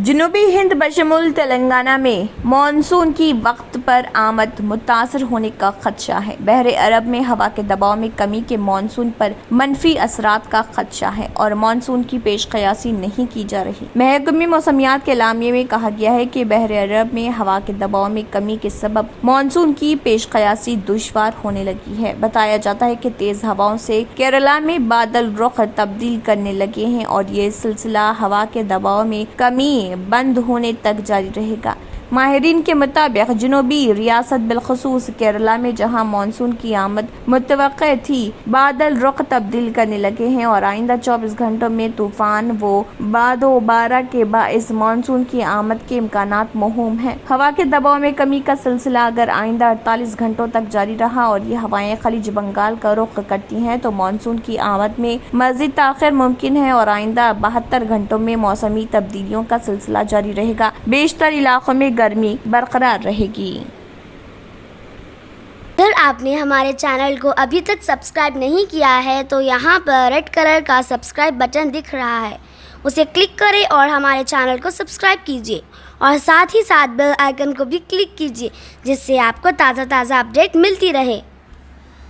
جنوبی ہند بشمول تلنگانہ میں مانسون کی وقت پر آمد متاثر ہونے کا خدشہ ہے۔ بحر عرب میں ہوا کے دباؤ میں کمی کے مانسون پر منفی اثرات کا خدشہ ہے اور مانسون کی پیش قیاسی نہیں کی جا رہی۔ محکمہ موسمیات کے اعلامیے میں کہا گیا ہے کہ بحر عرب میں ہوا کے دباؤ میں کمی کے سبب مانسون کی پیش قیاسی دشوار ہونے لگی ہے۔ بتایا جاتا ہے کہ تیز ہواؤں سے کیرالہ میں بادل رخ تبدیل کرنے لگے ہیں اور یہ سلسلہ ہوا کے دباؤ میں کمی بند ہونے تک جاری رہے گا۔ ماہرین کے مطابق جنوبی ریاست بالخصوص کیرالہ میں جہاں مانسون کی آمد متوقع تھی، بادل رخ تبدیل کرنے لگے ہیں اور آئندہ 24 گھنٹوں میں طوفان و باد و بارہ کے باعث مانسون کی آمد کے امکانات موہوم ہیں۔ ہوا کے دباؤ میں کمی کا سلسلہ اگر آئندہ 48 گھنٹوں تک جاری رہا اور یہ ہوائیں خلیج بنگال کا رخ کرتی ہیں تو مانسون کی آمد میں مزید تاخیر ممکن ہے اور آئندہ 72 گھنٹوں میں موسمی تبدیلیوں کا سلسلہ جاری رہے گا۔ بیشتر علاقوں میں گرمی برقرار رہے گی۔ اگر آپ نے ہمارے چینل کو ابھی تک سبسکرائب نہیں کیا ہے تو یہاں پر ریڈ کلر کا سبسکرائب بٹن دکھ رہا ہے، اسے کلک کریں اور ہمارے چینل کو سبسکرائب کیجیے اور ساتھ ہی ساتھ بیل آئیکن کو بھی کلک کیجیے جس سے آپ کو تازہ اپڈیٹ ملتی رہے۔